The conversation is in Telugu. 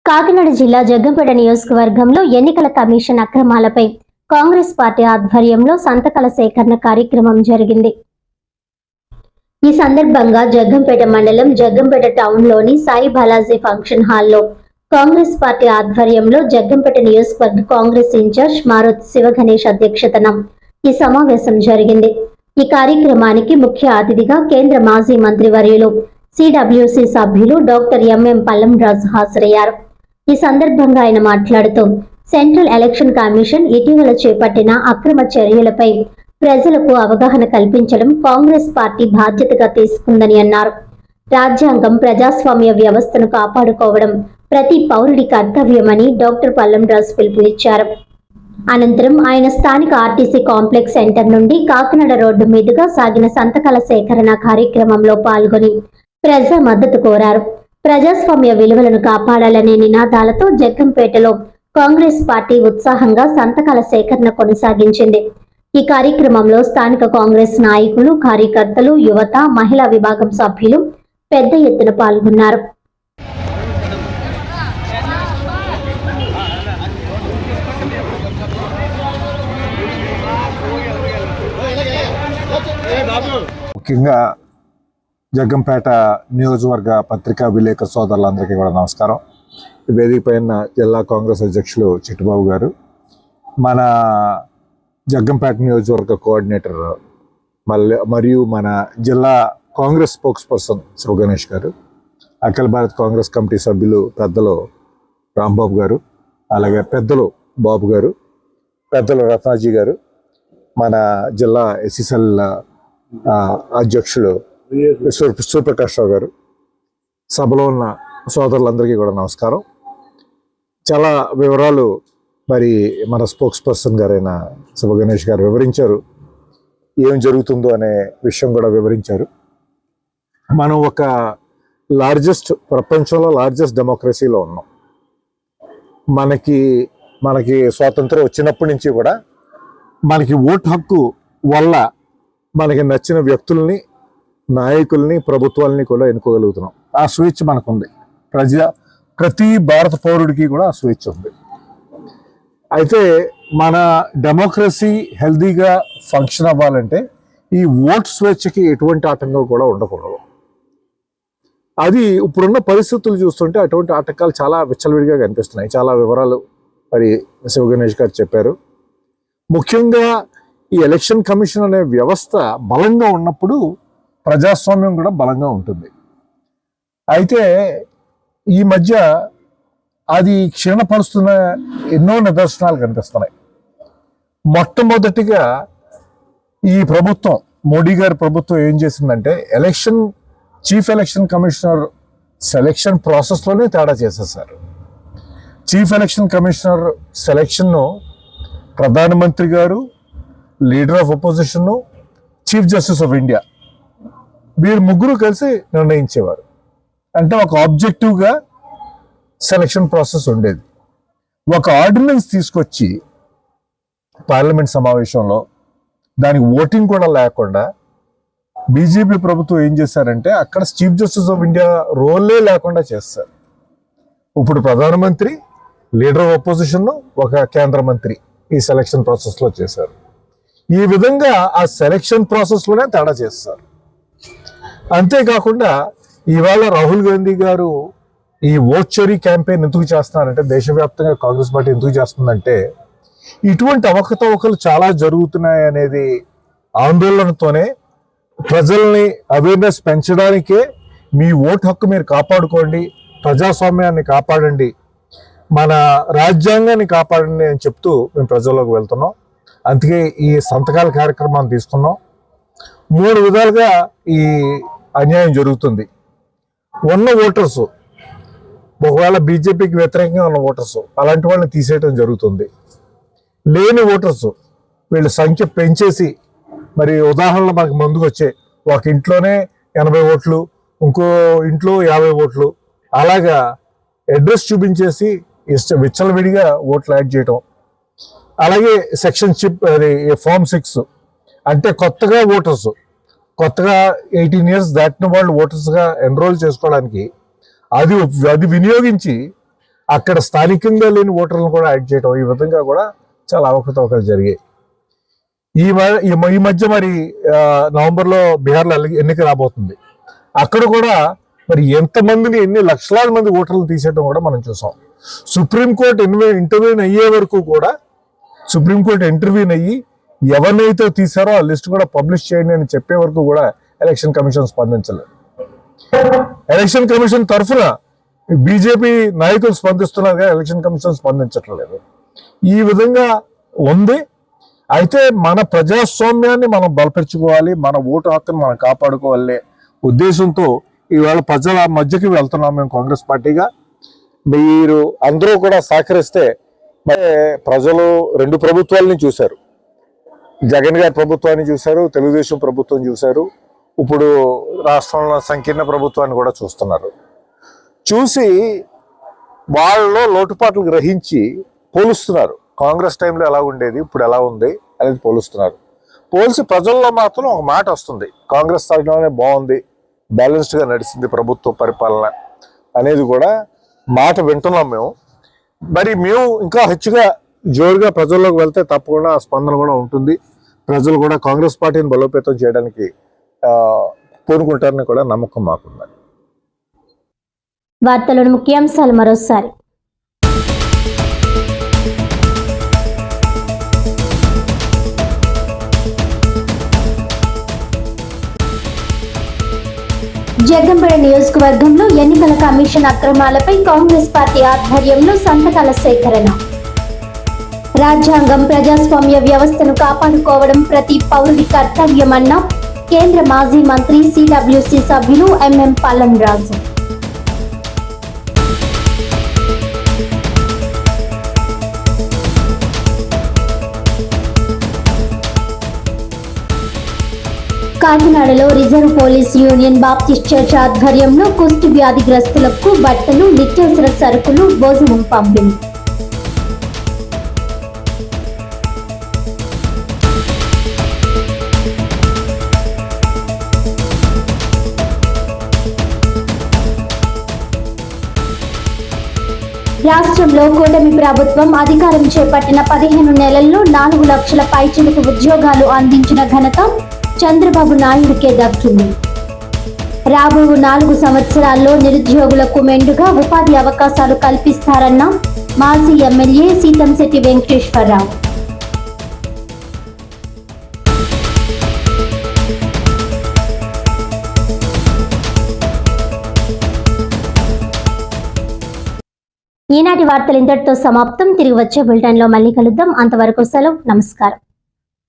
కాకినాడ జిల్లా జగ్గంపేట నియోజకవర్గంలో ఎన్నికల కమిషన్ అక్రమాలపై కాంగ్రెస్ పార్టీ ఆధ్వర్యంలో సంతకాల సేకరణ కార్యక్రమం జరిగింది. ఈ సందర్భంగా జగ్గంపేట మండలం జగ్గంపేట టౌన్లోని సాయి బాలాజీ ఫంక్షన్ హాల్లో కాంగ్రెస్ పార్టీ ఆధ్వర్యంలో జగ్గంపేట నియోజకవర్గ కాంగ్రెస్ ఇన్ఛార్జ్ మారుతి శివగణేష్ అధ్యక్షతన ఈ సమావేశం జరిగింది. ఈ కార్యక్రమానికి ముఖ్య అతిథిగా కేంద్ర మాజీ మంత్రివర్యులు సిడబ్ల్యూసి సభ్యులు డాక్టర్ ఎంఎం పల్లంరాజు హాజరయ్యారు. ఈ సందర్భంగా ఆయన మాట్లాడుతూ సెంట్రల్ ఎలక్షన్ కమిషన్ ఇటీవల చేపట్టిన అక్రమ చర్యలపై ప్రజలకు అవగాహన కల్పించడం కాంగ్రెస్ పార్టీ బాధ్యతగా తీసుకుందని అన్నారు. రాజ్యాంగం ప్రజాస్వామ్య వ్యవస్థను కాపాడుకోవడం ప్రతి పౌరుడి కర్తవ్యమని డాక్టర్ పల్లంరాజు పిలుపునిచ్చారు. అనంతరం ఆయన స్థానిక ఆర్టీసీ కాంప్లెక్స్ సెంటర్ నుండి కాకినాడ రోడ్డు మీదుగా సాగిన సంతకాల సేకరణ కార్యక్రమంలో పాల్గొని ప్రజా మద్దతు కోరారు. ప్రజాస్వామ్య విలువలను కాపాడాలనే నినాదాలతో జగ్గంపేటలో కాంగ్రెస్ పార్టీ ఉత్సాహంగా సంతకాల సేకరణ కొనసాగించింది. ఈ కార్యక్రమంలో స్థానిక కాంగ్రెస్ నాయకులు, కార్యకర్తలు, యువత, మహిళా విభాగం సభ్యులు పెద్ద ఎత్తున పాల్గొన్నారు. ముఖ్యంగా జగ్గంపేట నియోజకవర్గ పత్రికా విలేకరు సోదరులందరికీ కూడా నమస్కారం. వేదిక పైన జిల్లా కాంగ్రెస్ అధ్యక్షులు చిట్టుబాబు గారు, మన జగ్గంపేట నియోజకవర్గ కోఆర్డినేటర్ మరియు మన జిల్లా కాంగ్రెస్ స్పోక్స్ పర్సన్ శివగణేష్ గారు, అఖిల భారత కాంగ్రెస్ కమిటీ సభ్యులు పెద్దలు రాంబాబు గారు, అలాగే పెద్దలు బాబు గారు, పెద్దలు రత్నాజీ గారు, మన జిల్లా ఎస్ఎస్ఎల్ అధ్యక్షులు సూర్యప్రకాష్ రావు గారు, సభలో ఉన్న సోదరులందరికీ కూడా నమస్కారం. చాలా వివరాలు మరి మన స్పోక్స్ పర్సన్ గారైన శివగణేష్ గారు వివరించారు. ఏం జరుగుతుందో అనే విషయం కూడా వివరించారు. మనం ఒక ప్రపంచంలో లార్జెస్ట్ డెమోక్రసీలో ఉన్నాం. మనకి స్వాతంత్రం వచ్చినప్పటి నుంచి కూడా మనకి ఓటు హక్కు వల్ల మనకి నచ్చిన వ్యక్తుల్ని, నాయకుల్ని, ప్రభుత్వాలని కూడా ఎన్నుకోగలుగుతున్నాం. ఆ స్వేచ్ఛ మనకుంది. ప్రతి భారత పౌరుడికి కూడా ఆ స్వేచ్ఛ ఉంది. అయితే మన డెమోక్రసీ హెల్దీగా ఫంక్షన్ అవ్వాలంటే ఈ ఓటు స్వేచ్ఛకి ఎటువంటి ఆటంకం కూడా ఉండకూడదు. అది ఇప్పుడున్న పరిస్థితులు చూస్తుంటే అటువంటి ఆటంకాలు చాలా విచ్చలవిడిగా కనిపిస్తున్నాయి. చాలా వివరాలు మరి శివగణేష్ గారు చెప్పారు. ముఖ్యంగా ఈ ఎలక్షన్ కమిషన్ అనే వ్యవస్థ బలంగా ఉన్నప్పుడు ప్రజాస్వామ్యం కూడా బలంగా ఉంటుంది. అయితే ఈ మధ్య అది క్షీణపరుస్తున్న ఎన్నో నిదర్శనాలు కనిపిస్తున్నాయి. మొట్టమొదటిగా ఈ ప్రభుత్వం, మోడీ గారి ప్రభుత్వం ఏం చేసిందంటే చీఫ్ ఎలక్షన్ కమిషనర్ సెలక్షన్ ప్రాసెస్లోనే తేడా చేసేసారు. చీఫ్ ఎలక్షన్ కమిషనర్ సెలక్షన్ను ప్రధానమంత్రి గారు, leader of opposition, chief justice of India వీరు ముగ్గురు కలిసి నిర్ణయించేవారు. అంటే ఒక ఆబ్జెక్టివ్గా సెలక్షన్ ప్రాసెస్ ఉండేది. ఒక ఆర్డినెన్స్ తీసుకొచ్చి పార్లమెంట్ సమావేశంలో దానికి ఓటింగ్ కూడా లేకుండా బీజేపీ ప్రభుత్వం ఏం చేశారంటే అక్కడ చీఫ్ జస్టిస్ ఆఫ్ ఇండియా రోలే లేకుండా చేస్తారు. ఇప్పుడు ప్రధానమంత్రి, లీడర్ ఆఫ్ అపోజిషన్, ఒక కేంద్ర మంత్రి ఈ సెలక్షన్ ప్రాసెస్లో చేశారు. ఈ విధంగా ఆ సెలక్షన్ ప్రాసెస్లోనే తేడా చేస్తారు. అంతేకాకుండా ఇవాళ రాహుల్ గాంధీ గారు ఈ ఓట్ చోరీ క్యాంపెయిన్ ఎందుకు చేస్తున్నారంటే, దేశవ్యాప్తంగా కాంగ్రెస్ పార్టీ ఎందుకు చేస్తుందంటే ఇటువంటి అవకతవకలు చాలా జరుగుతున్నాయి అనేది ఆందోళనతోనే ప్రజల్ని అవేర్నెస్ పెంచడానికే మీ ఓటు హక్కు మీరు కాపాడుకోండి, ప్రజాస్వామ్యాన్ని కాపాడండి, మన రాజ్యాంగాన్ని కాపాడండి అని చెప్తూ మేము ప్రజల్లోకి వెళ్తున్నాం. అందుకే ఈ సంతకాల కార్యక్రమాన్ని తీసుకున్నాం. 3 విధాలుగా ఈ అన్యాయం జరుగుతుంది. ఉన్న ఓటర్స్, ఒకవేళ బీజేపీకి వ్యతిరేకంగా ఉన్న ఓటర్స్, అలాంటి వాళ్ళని తీసేయడం జరుగుతుంది. లేని ఓటర్స్ వీళ్ళ సంఖ్య పెంచేసి, మరి ఉదాహరణలు మనకు ముందుకు వచ్చే ఒక ఇంట్లోనే 80 ఓట్లు, ఇంకో ఇంట్లో 50 ఓట్లు, అలాగా అడ్రస్ చూపించేసి విచ్చలవిడిగా ఓట్లు యాడ్ చేయటం. అలాగే సెక్షన్ ఫామ్ 6 అంటే కొత్తగా ఓటర్స్, కొత్తగా 18 years దాటిన వాళ్ళు ఓటర్స్గా ఎన్రోల్ చేసుకోవడానికి అది వినియోగించి అక్కడ స్థానికంగా లేని ఓటర్లను కూడా యాడ్ చేయడం, ఈ విధంగా కూడా చాలా అవకతవకలు జరిగాయి. ఈ మధ్య మరి నవంబర్లో బీహార్లో ఎన్నిక రాబోతుంది. అక్కడ కూడా మరి ఎంతమందిని, ఎన్ని లక్షలాది మంది ఓటర్లు తీసేయడం కూడా మనం చూసాం. సుప్రీంకోర్టు ఇంటర్వ్యూన్ అయ్యే వరకు కూడా, సుప్రీంకోర్టు ఇంటర్వ్యూన్ అయ్యి ఎవరినైతే తీసారో ఆ లిస్ట్ కూడా పబ్లిష్ చేయండి అని చెప్పే వరకు కూడా ఎలక్షన్ కమిషన్ స్పందించలేదు. ఎలక్షన్ కమిషన్ తరఫున బీజేపీ నాయకులు స్పందిస్తున్నారు కానీ ఎలక్షన్ కమిషన్ స్పందించట్లేదు. ఈ విధంగా ఉంది. అయితే మన ప్రజాస్వామ్యాన్ని మనం బలపరుచుకోవాలి, మన ఓటు హక్కును మనం కాపాడుకోవాలి ఉద్దేశంతో ఈవేళ ప్రజల మధ్యకి వెళ్తున్నాం మేము కాంగ్రెస్ పార్టీగా. మీరు అందరూ కూడా సహకరిస్తే, ప్రజలు రెండు ప్రభుత్వాలని చూశారు. జగన్ గారి ప్రభుత్వాన్ని చూశారు, తెలుగుదేశం ప్రభుత్వం చూశారు, ఇప్పుడు రాష్ట్రంలో సంకీర్ణ ప్రభుత్వాన్ని కూడా చూస్తున్నారు. చూసి వాళ్ళలో లోటుపాట్లు గ్రహించి పోలుస్తున్నారు. కాంగ్రెస్ టైంలో ఎలా ఉండేది, ఇప్పుడు ఎలా ఉంది అనేది పోలుస్తున్నారు. పోల్చి ప్రజల్లో మాత్రం ఒక మాట వస్తుంది, కాంగ్రెస్ స్థాయిలోనే బాగుంది, బ్యాలెన్స్డ్గా నడిచింది ప్రభుత్వ పరిపాలన అనేది కూడా మాట వింటున్నాం మేము. మరి మేము ఇంకా హెచ్చుగా జోరుగా ప్రజల్లోకి వెళ్తే తప్పకుండా ఆ స్పందన కూడా ఉంటుంది. ప్రజలు కూడా కాంగ్రెస్ పార్టీని బలోపేతం చేయడానికి పూనుకుంటారని కూడా నమ్మకం మాకుంది. వార్తలోని ముఖ్యాంశాలు మరోసారి. జగ్గంపేట నియోజకవర్గంలో ఎన్నికల కమిషన్ అక్రమాలపై కాంగ్రెస్ పార్టీ ఆధ్వర్యంలో సంతకాల సేకరణ. రాజ్యాంగం, ప్రజాస్వామ్య వ్యవస్థను కాపాడుకోవడం ప్రతి పౌరుడి కర్తవ్యమన్న కేంద్ర మాజీ మంత్రి సిడబ్ల్యూసి సభ్యులు ఎంఎం పాలం రాజు. కాకినాడలో reserve police union Baptist church ఆధ్వర్యంలో కుష్టు వ్యాధిగ్రస్తులకు బట్టలు, నిత్యావసర సరుకులు, భోజనం పంపిణీ. రాష్ట్రంలో కూటమి ప్రభుత్వం అధికారం చేపట్టిన 15 నెలల్లో 4 లక్షల పైచిలుకు ఉద్యోగాలు అందించిన ఘనత చంద్రబాబు నాయుడుకే దక్కింది. రాబో 4 సంవత్సరాల్లో నిరుద్యోగులకు మెండుగా ఉపాధి అవకాశాలు కల్పిస్తారన్న మాజీ ఎమ్మెల్యే సీతంశెట్టి వెంకటేశ్వరరావు. ఈనాటి వార్తలు ఇంతటితో సమాప్తం. తిరిగి వచ్చే బులెటిన్లో మళ్ళీ కలుద్దాం. అంతవరకు సెలవు. నమస్కారం.